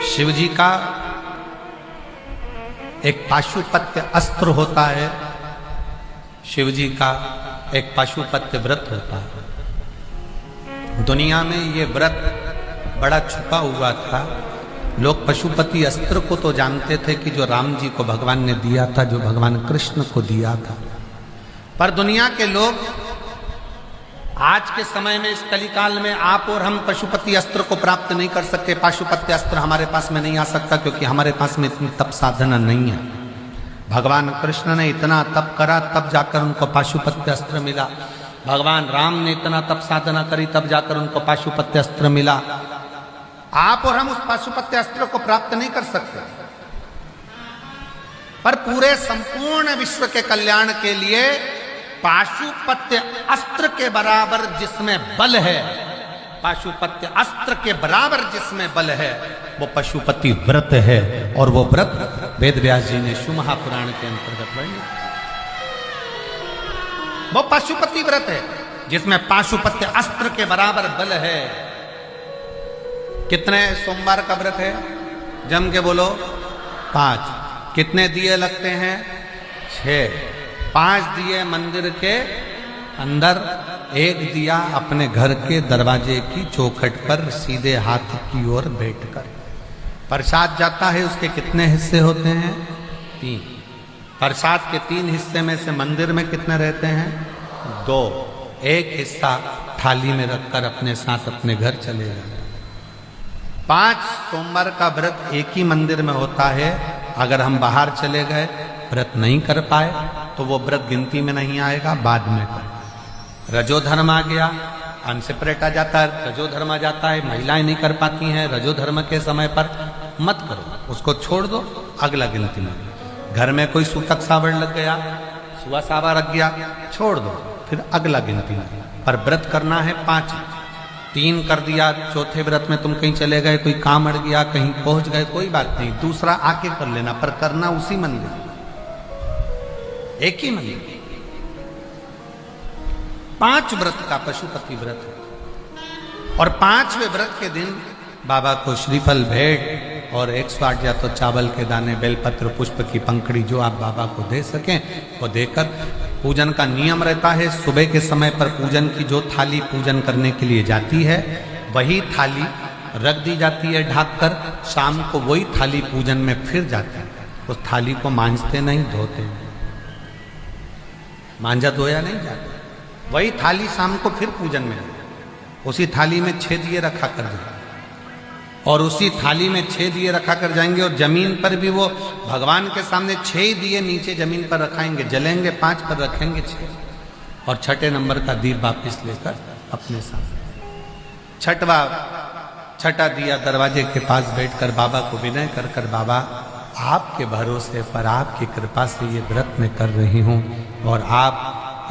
शिव जी का एक पाशुपत्य अस्त्र होता है, शिव जी का एक पाशुपत्य व्रत होता है। दुनिया में ये व्रत बड़ा छुपा हुआ था। लोग पशुपति अस्त्र को तो जानते थे कि जो राम जी को भगवान ने दिया था, जो भगवान कृष्ण को दिया था, पर दुनिया के लोग आज के समय में, इस कलिकाल में आप और हम पशुपति अस्त्र को प्राप्त नहीं कर सकते। पाशुपत्य अस्त्र हमारे पास में नहीं आ सकता क्योंकि हमारे पास में इतनी तप साधना नहीं है। भगवान कृष्ण ने इतना तप करा तब जाकर उनको पाशुपत्य अस्त्र मिला। भगवान राम ने इतना तप साधना करी तब जाकर उनको पाशुपत्य अस्त्र मिला। आप और हम उस पाशुपत्य अस्त्र को प्राप्त नहीं कर सकते, पर पूरे संपूर्ण विश्व के कल्याण के लिए पाशुपत्य अस्त्र के बराबर जिसमें बल है, पाशुपत्य अस्त्र के बराबर जिसमें बल है, वो पशुपति व्रत है। और वो व्रत वेद व्यास जी ने शिव महापुराण के अंतर्गत वर्णित। वो पशुपति व्रत है जिसमें पाशुपत्य अस्त्र के बराबर बल है। कितने सोमवार का व्रत है? जम के बोलो। 5। कितने दिए लगते हैं? 6। 5 दिए मंदिर के अंदर, 1 दिया अपने घर के दरवाजे की चौखट पर सीधे हाथ की ओर बैठकर। प्रसाद जाता है, उसके कितने हिस्से होते हैं? 3। प्रसाद के 3 हिस्से में से मंदिर में कितने रहते हैं? 2। 1 हिस्सा थाली में रखकर अपने साथ अपने घर चले जाते। 5 सोमवार का व्रत एक ही मंदिर में होता है। अगर हम बाहर चले गए, व्रत नहीं कर पाए, तो वो व्रत गिनती में नहीं आएगा, बाद में कर। रजोधर्म आ गया, अनसेपरेट आ जाता है, रजोधर्म आ जाता है, महिलाएं नहीं कर पाती हैं, रजोधर्म के समय पर मत करो, उसको छोड़ दो, अगला गिनती में। घर में कोई सूतक सावड़ लग गया, सुआ सावा रख गया, छोड़ दो, फिर अगला गिनती में। पर व्रत करना है 5। 3 कर दिया, चौथे व्रत में तुम कहीं चले गए, कोई काम अड़ गया, कहीं पहुंच गए, कोई बात नहीं, दूसरा आके कर लेना, पर करना उसी मंदिर, एक ही मंदिर। 5 व्रत का पशुपति व्रत है। और 5वें व्रत के दिन बाबा को श्रीफल भेंट और 108 या तो चावल के दाने, बेलपत्र, पुष्प की पंखड़ी जो आप बाबा को दे सकें वो देकर पूजन का नियम रहता है। सुबह के समय पर पूजन की जो थाली पूजन करने के लिए जाती है, वही थाली रख दी जाती है ढककर। शाम को वही थाली पूजन में फिर जाती है। उस थाली को मांजते नहीं, धोते नहीं, मांझा धोया नहीं जाता। वही थाली शाम को फिर पूजन में जाती। उसी थाली में 6 दिए रखा कर जाए, और उसी थाली में 6 दिए रखा कर जाएंगे। और जमीन पर भी वो भगवान के सामने 6 दिए नीचे जमीन पर रखाएंगे, जलेंगे, 5 पर रखेंगे 6, और 6ठे नंबर का दीप वापिस लेकर अपने सामने। 6ठा दिया दरवाजे के पास बैठकर बाबा को विनय कर कर, बाबा आपके भरोसे पर, आपकी कृपा से ये व्रत मैं कर रही हूँ, और आप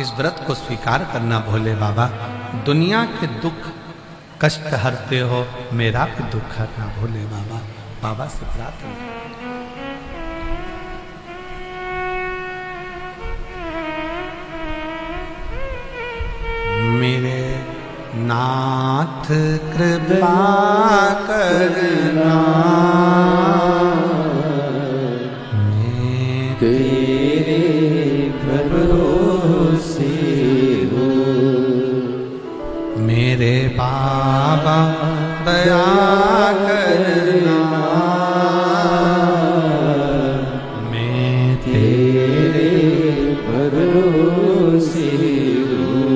इस व्रत को स्वीकार करना भोले बाबा। दुनिया के दुख कष्ट हरते हो, मेरा भी दुख हरना भोले बाबा। बाबा से प्रार्थना। मेरे नाथ कृपा करना, मैं तेरे भरोसे हूँ। मेरे बाबा दया करना, मैं तेरे भरोसे हूँ।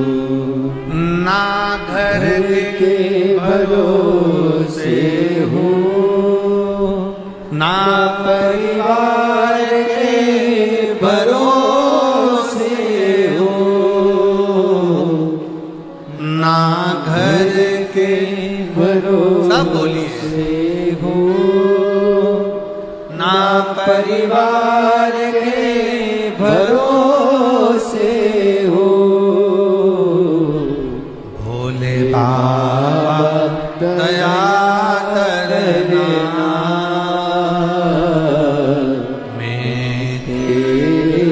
ना घर के भरोसे हूँ, ना परिवार के भरोसे हूँ, ना घर के भरोसे, सब बोलिए, हूँ, ना परिवार के भरोसे हूँ। भोले बाबा दया करना, मैं तेरे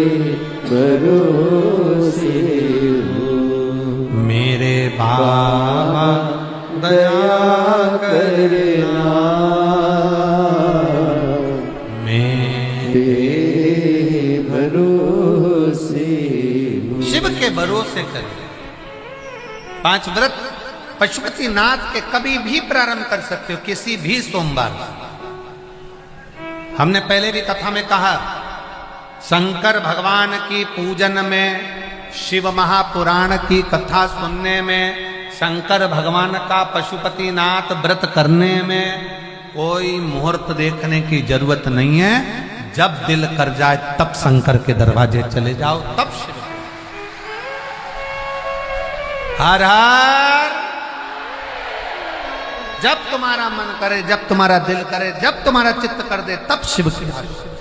भरोसे हूँ। मेरे बाबा दया करना, से करें। 5 व्रत पशुपतिनाथ के कभी भी प्रारंभ कर सकते हो, किसी भी सोमवार। हमने पहले भी कथा में कहा, शंकर भगवान की पूजन में, शिव महापुराण की कथा सुनने में, शंकर भगवान का पशुपतिनाथ व्रत करने में कोई मुहूर्त देखने की जरूरत नहीं है। जब दिल कर जाए तब शंकर के दरवाजे चले जाओ, तब शिव। हर हर। जब तुम्हारा मन करे, जब तुम्हारा दिल करे, जब तुम्हारा चित्त कर दे, तब शिव की आरती।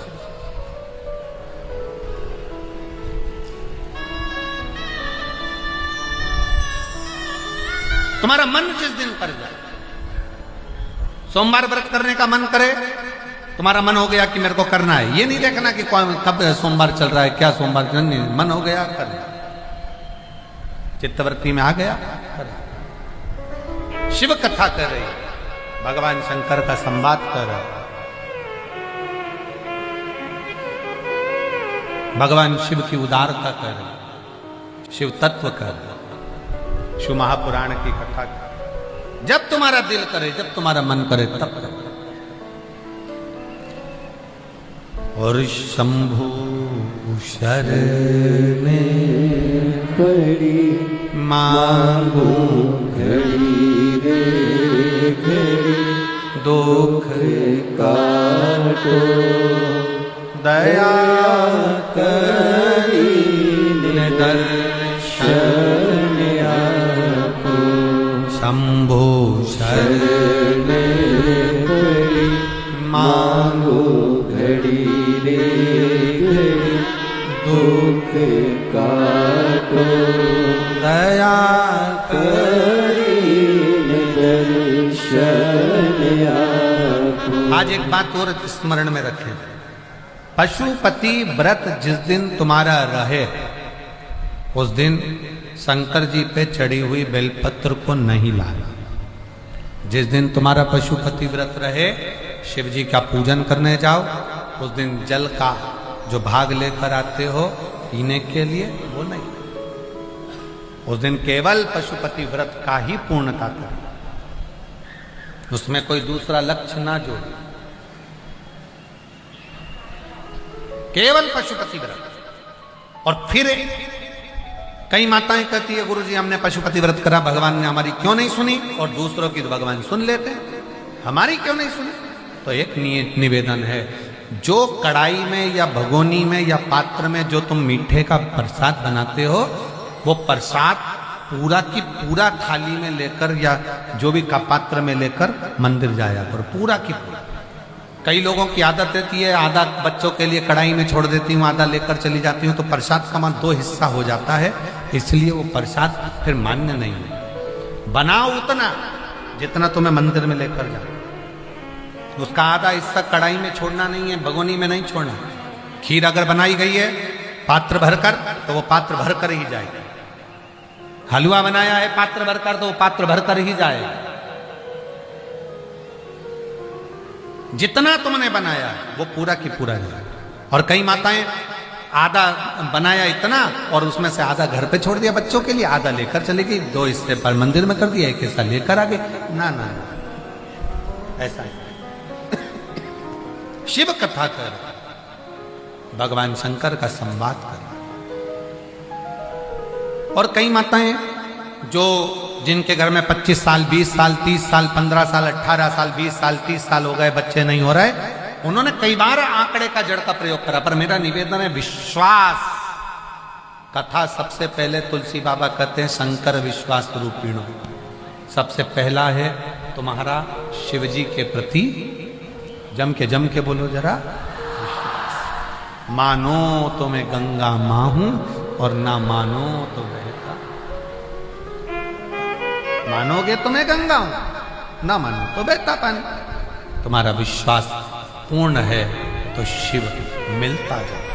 तुम्हारा मन जिस दिन कर जाए, सोमवार व्रत करने का मन करे, तुम्हारा मन हो गया कि मेरे को करना है, ये नहीं देखना कि कब सोमवार चल रहा है, क्या सोमवार, नहीं, मन हो गया कर, चित्तवृत्ति में आ गया कर। शिव कथा कर रही, भगवान शंकर का संवाद कर रहा, भगवान शिव की उदारता कर रही, शिव तत्व कर, शिव महापुराण की कथा कर। जब तुम्हारा दिल करे, जब तुम्हारा मन करे, तब करो। और शंभु शरण पड़ी मांगो घड़ी रे घड़ी, दुख काटो दया करी दर्शन आपो। शंभो शरण पड़ी मांगो घड़ी रे घड़ी, दुख काटो दया करी दर्शन आपो। आज एक बात और स्मरण में रखें, पशुपति व्रत जिस दिन तुम्हारा रहे, उस दिन शंकर जी पे चढ़ी हुई बेलपत्र को नहीं लाना। जिस दिन तुम्हारा पशुपति व्रत रहे, शिव जी का पूजन करने जाओ, उस दिन जल का जो भाग लेकर आते हो पीने के लिए, वो नहीं। उस दिन केवल पशुपति व्रत का ही पूर्णता करो, उसमें कोई दूसरा लक्ष्य ना जोड़ो, केवल पशुपति व्रत। और फिर कई माताएं कहती है, गुरुजी हमने पशुपति व्रत करा, भगवान ने हमारी क्यों नहीं सुनी, और दूसरों की तो भगवान सुन लेते हैं, हमारी क्यों नहीं सुनी। तो एक निवेदन है, जो कढ़ाई में या भगोनी में या पात्र में जो तुम मीठे का प्रसाद बनाते हो, वो प्रसाद पूरा की पूरा थाली में लेकर या जो भी का पात्र में लेकर मंदिर जाया करो, पूरा की पूरा। कई लोगों की आदत रहती है, आधा बच्चों के लिए कढ़ाई में छोड़ देती हूँ, आधा लेकर चली जाती हूँ, तो प्रसाद का मान 2 हिस्सा हो जाता है, इसलिए वो प्रसाद फिर मान्य नहीं है। बनाओ उतना जितना तुम्हें मंदिर में लेकर जाओ, उसका आधा हिस्सा कढ़ाई में छोड़ना नहीं है, भगोनी में नहीं छोड़ना। खीर अगर बनाई गई है पात्र भरकर, तो वो पात्र भरकर ही जाएगा। हलवा बनाया है पात्र भरकर, तो वो पात्र भरकर ही जाएगा। जितना तुमने बनाया वो पूरा की पूरा जाए। और कई माताएं आधा बनाया इतना और उसमें से आधा घर पे छोड़ दिया बच्चों के लिए, आधा लेकर चली गई, 2 हिस्से पर मंदिर में कर दिया, 1 हिस्सा लेकर आ गए। ना ना ना, ऐसा है। शिव कथा कर, भगवान शंकर का संवाद कर। और कई माताएं जो जिनके घर में 25 साल 20 साल 30 साल 15 साल 18 साल 20 साल 30 साल हो गए, बच्चे नहीं हो रहे, उन्होंने कई बार आंकड़े का जड़ का प्रयोग करा। पर मेरा निवेदन है, विश्वास कथा सबसे पहले तुलसी बाबा कहते हैं शंकर विश्वास रूपिणो। सबसे पहला है तुम्हारा शिव जी के प्रति जम के बोलो जरा, मानो तो मैं गंगा मां हूं और ना मानो तो बहता। मानोगे तो मैं गंगा हूं, ना मानो तो बहता पानी। तुम्हारा विश्वास पूर्ण है तो शिव मिलता जाए।